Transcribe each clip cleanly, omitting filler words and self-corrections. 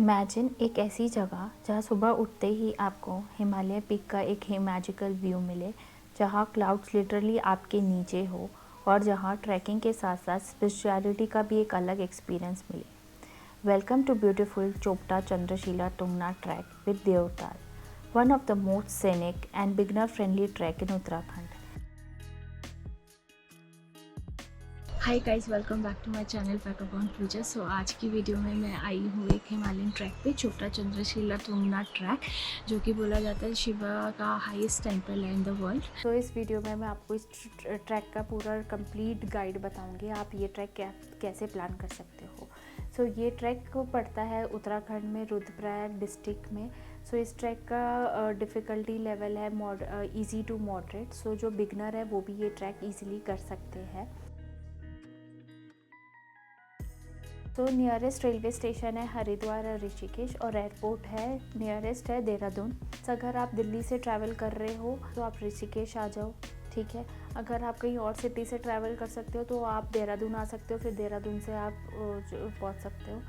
Imagine एक ऐसी जगह जहाँ सुबह उठते ही आपको हिमालय पीक का एक मैजिकल व्यू मिले, जहाँ क्लाउड्स लिटरली आपके नीचे हो और जहाँ ट्रैकिंग के साथ साथ स्पिरिचुअलिटी का भी एक अलग एक्सपीरियंस मिले। Welcome to beautiful Chopta Chandrashila Tungnath trek with Devtal, one of the most scenic and beginner friendly trek in Uttarakhand. Hi guys, welcome back to my channel back upon future. So आज की वीडियो में मैं आई हूँ एक हिमालयन ट्रैक पे, चोपटा चंद्रशिला तुंगनाथ ट्रैक, जो कि बोला जाता है शिवा का हाईएस्ट टेंपल है इन द वर्ल्ड। तो इस वीडियो में मैं आपको इस ट्रैक का पूरा कंप्लीट गाइड बताऊंगी, आप ये ट्रैक कैसे प्लान कर सकते हो। सो ये ट्रैक पड़ता है उत्तराखंड में, रुद्रप्रयाग डिस्ट्रिक्ट में। सो इस ट्रैक का डिफ़िकल्टी लेवल है ईजी टू मॉडरेट। सो जो बिगनर है वो भी ये ट्रैक ईजिली कर सकते हैं। तो नियरेस्ट रेलवे स्टेशन है हरिद्वार और ऋषिकेश, और एयरपोर्ट है नियरेस्ट है देहरादून। अगर आप दिल्ली से ट्रैवल कर रहे हो तो आप ऋषिकेश आ जाओ, ठीक है। अगर आप कहीं और सिटी से ट्रैवल कर सकते हो तो आप देहरादून आ सकते हो, फिर देहरादून से आप पहुंच सकते हो।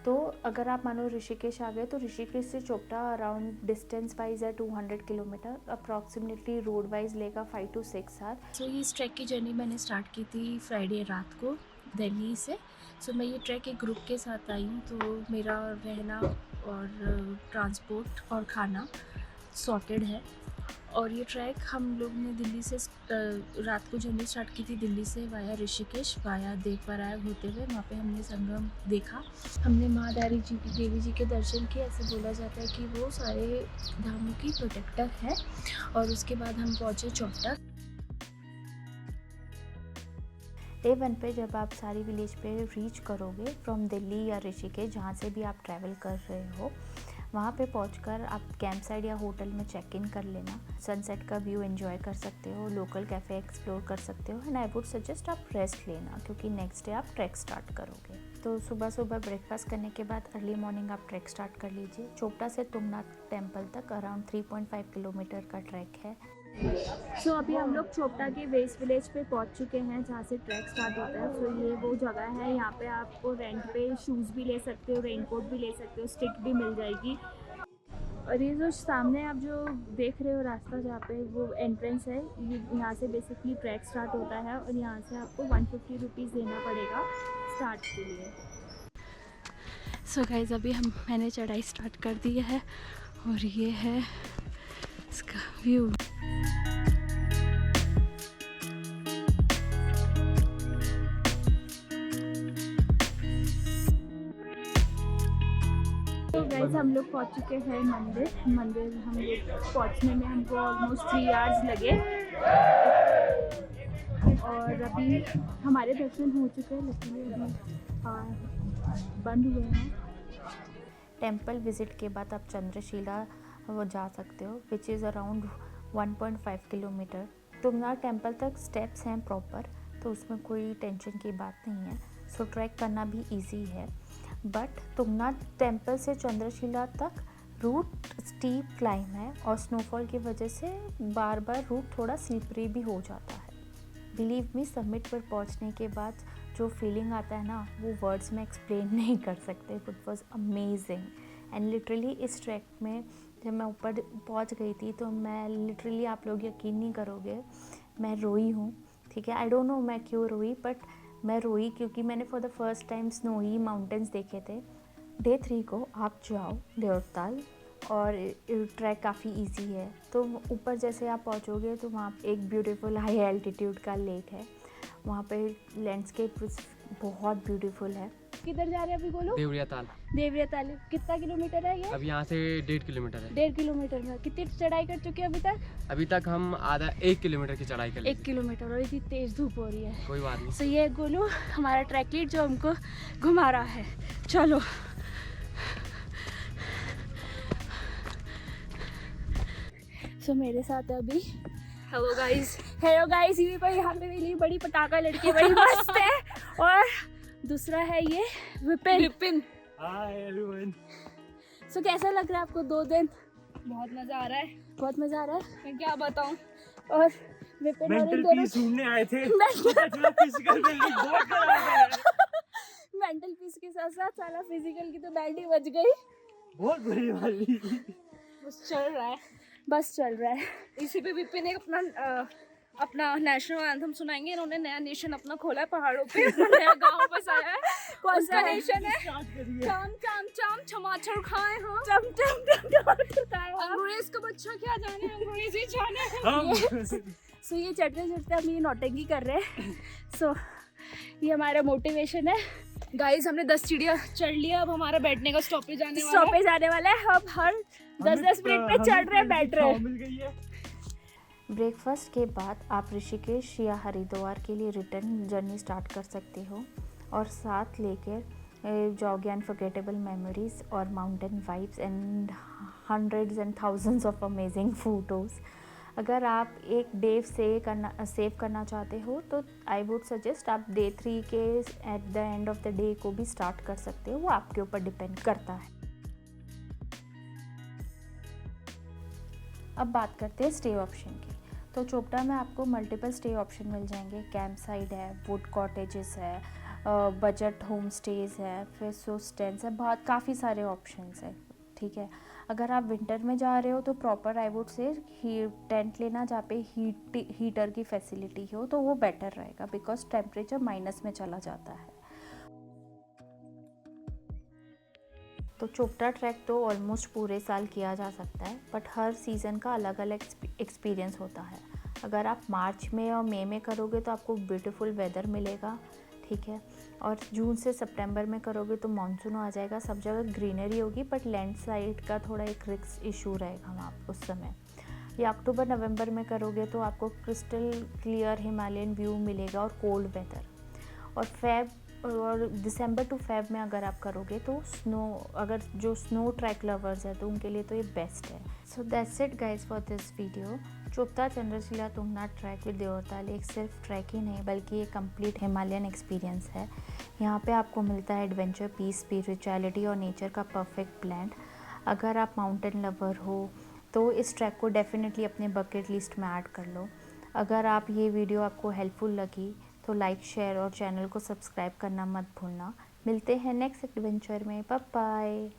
तो अगर आप मानो ऋषिकेश आ गए तो ऋषिकेश से चोपटा अराउंड डिस्टेंस वाइज है 200 किलोमीटर, अप्रॉक्सीमेटली रोड वाइज लेगा 5 to 6 आवर। सो इस ट्रैक की जर्नी मैंने स्टार्ट की थी फ्राइडे रात को दिल्ली से। सो मैं ये ट्रैक एक ग्रुप के साथ आई हूँ, तो मेरा रहना और ट्रांसपोर्ट और खाना सॉर्टेड है। और ये ट्रैक हम लोग ने दिल्ली से रात को जर्नी स्टार्ट की थी, दिल्ली से वाया ऋषिकेश, वाया देवप्रयाग होते हुए। वहाँ पे हमने संगम देखा, हमने माँ देवी जी के दर्शन किए। ऐसे बोला जाता है कि वो सारे धामों की प्रोटेक्टर है। और उसके बाद हम पहुँचे चोपटा। डे 1 पे जब आप सारी विलेज पे रीच करोगे फ्रॉम दिल्ली या ऋषिकेश, जहाँ से भी आप ट्रैवल कर रहे हो, वहाँ पे पहुँचकर आप कैंप साइट या होटल में चेक इन कर लेना। सनसेट का व्यू एंजॉय कर सकते हो, लोकल कैफ़े एक्सप्लोर कर सकते हो, एंड आई वुड सजेस्ट आप रेस्ट लेना, क्योंकि नेक्स्ट डे आप ट्रैक स्टार्ट करोगे। तो सुबह सुबह ब्रेकफास्ट करने के बाद अर्ली मॉर्निंग आप ट्रैक स्टार्ट कर लीजिए। चोपटा से तुंगनाथ टेम्पल तक अराउंड 3.5 किलोमीटर का ट्रैक है। सो अभी हम लोग चोपटा के वेस्ट विलेज पे पहुंच चुके हैं, जहाँ से ट्रैक स्टार्ट होता है। सो ये वो जगह है, यहाँ पे आपको रेंट पे शूज़ भी ले सकते हो, रेनकोट भी ले सकते हो, स्टिक भी मिल जाएगी। और ये जो सामने आप जो देख रहे हो रास्ता, जहाँ पे वो एंट्रेंस है, ये यहाँ से बेसिकली ट्रैक स्टार्ट होता है, और यहाँ से आपको 150 रुपीज़ देना पड़ेगा स्टार्ट के लिए। सो गाइस, अभी मैंने चढ़ाई स्टार्ट कर दी है, और ये है इसका व्यू। तो गाइस, हम लोग पहुंच चुके हैं मंदिर हम लोग पहुंचने में हमको ऑलमोस्ट 3 आवर्स लगे, और अभी हमारे दर्शन हो चुके हैं, लेकिन अभी बंद हुए हैं। टेंपल विजिट के बाद आप चंद्रशिला वो जा सकते हो, which is around 1.5 kilometre. Tungnath temple तक स्टेप्स हैं प्रॉपर, तो उसमें कोई टेंशन की बात नहीं है। सो ट्रैक करना भी इजी है, बट तुंगनाथ टेंपल से चंद्रशिला तक रूट स्टीप क्लाइम है, और स्नोफॉल की वजह से बार बार रूट थोड़ा स्लिपरी भी हो जाता है। बिलीव मी, समिट पर पहुंचने के बाद जो फीलिंग आता है ना, वो वर्ड्स में एक्सप्लेन नहीं कर सकते। It was amazing. And literally इस ट्रैक में जब मैं ऊपर पहुंच गई थी, तो मैं लिटरली, आप लोग यकीन नहीं करोगे, मैं रोई हूँ, ठीक है। आई डोंट नो मैं क्यों रोई, बट मैं रोई क्योंकि मैंने for the first time snowy mountains देखे थे। डे 3 को आप जाओ देवताल, और ट्रैक काफ़ी इजी है। तो ऊपर जैसे आप पहुंचोगे तो वहाँ एक ब्यूटीफुल हाई एल्टीट्यूड का लेक है, वहाँ पे लैंडस्केप बहुत ब्यूटीफुल है। किधर जा रहे हैं अभी बोलो? देवरिया ताल। कितना किलोमीटर है ये? अब यहाँ से 1.5 किलोमीटर है। 1.5 किलोमीटर में कितनी चढ़ाई कर चुके हैं अभी तक? अभी तक हम आधा 1 किलोमीटर की चढ़ाई कर 1 किलोमीटर, और इतनी तेज धूप हो रही है। कोई बात नहीं। सो ये गोलू हमारा ट्रैक लीड जो हमको घुमा रहा है। चलो। सो मेरे साथ अभी हेलो गाइस, ये पर यहाँ पे मिली बड़ी पटाखा लड़की, बड़ी मस्त है। और दूसरा है ये विपिन। Hi everyone. सो कैसा लग रहा है आपको 2 दिन? बहुत मजा आ रहा है। बहुत मजा आ रहा है, मैं क्या बताऊं। और विपिन और इन दोनों ढूंढने आए थे। मेंटल पीस के साथ साथ सारा फिजिकल की तो बैंड ही बज गई। बहुत बुरी वाली। बस चल रहा है। इसी पे विपिन ने अपना नेशनल एंथम सुनाएंगे। इन्होंने नया नेशन अपना खोला है पहाड़ों पे, नया गांव बसाया है। कौन सा नेशन है? चाम चाम चाम छमाछर खाए हम, चम चम चम टमाटर खाए हम। अंग्रेज का बच्चा क्या जाने, अंग्रेजी जाने। सो ये चढ़ते चढ़ते हम ये नौटंकी कर रहे हैं। सो ये हमारा मोटिवेशन है। गाइस हमने 10 सीढ़ियाँ चढ़ लिया, अब हमारा बैठने का स्टॉपेज आने वाला है। स्टॉपेज आने वाला है। हम हर 10-10 मिनट पे चढ़ रहे हैं, बैठ रहे हैं। मिल गई है। ब्रेकफास्ट के बाद आप ऋषिकेश या हरिद्वार के लिए रिटर्न जर्नी स्टार्ट कर सकते हो और साथ लेकर जाओगे अनफॉरगेटेबल मेमोरीज और mountain vibes and hundreds and thousands of amazing photos. अगर आप एक डे सेव करना चाहते हो तो आई वुड सजेस्ट आप डे 3 के at the end of the day को भी स्टार्ट कर सकते हो, वो आपके ऊपर डिपेंड करता है। अब बात करते हैं स्टे ऑप्शन की। तो चोपटा में आपको मल्टीपल स्टे ऑप्शन मिल जाएंगे। कैंप साइड है, वुड कॉटेजेस है, बजट होम स्टेज है, फिर सोस्टेंस है, बहुत काफ़ी सारे ऑप्शंस है। ठीक है, अगर आप विंटर में जा रहे हो तो proper I would say tent लेना जहाँ पे हीटर की फैसिलिटी हो, तो वो बेटर रहेगा बिकॉज टेम्परेचर माइनस में चला जाता है। तो चोपटा ट्रैक तो ऑलमोस्ट पूरे साल किया जा सकता है, बट हर सीज़न का अलग अलग एक्सपीरियंस होता है। अगर आप मार्च में और मई में करोगे तो आपको ब्यूटीफुल वेदर मिलेगा, ठीक है, और जून से सितंबर में करोगे तो मानसून आ जाएगा, सब जगह ग्रीनरी होगी, बट लैंडस्लाइड का थोड़ा एक रिस्क इशू रहेगा वहाँ उस समय। या अक्टूबर नवंबर में करोगे तो आपको क्रिस्टल क्लियर हिमालयन व्यू मिलेगा और कोल्ड वेदर। और दिसंबर टू फेब में अगर आप करोगे तो अगर जो स्नो ट्रैक लवर्स है तो उनके लिए तो ये बेस्ट है। So that's it guys for this video. Chopta Chandrashila Tungnath trek with Devtal एक सिर्फ ट्रैक ही नहीं बल्कि एक कंप्लीट हिमालयन एक्सपीरियंस है। यहाँ पे आपको मिलता है एडवेंचर, पीस, स्पिरिचुअलिटी और नेचर का परफेक्ट ब्लेंड। अगर आप माउंटेन लवर हो तो इस ट्रैक को डेफिनेटली अपने बकेट लिस्ट में ऐड कर लो। अगर आप ये वीडियो आपको हेल्पफुल लगी तो लाइक, शेयर और चैनल को सब्सक्राइब करना मत भूलना। मिलते हैं नेक्स्ट एडवेंचर में। Bye bye.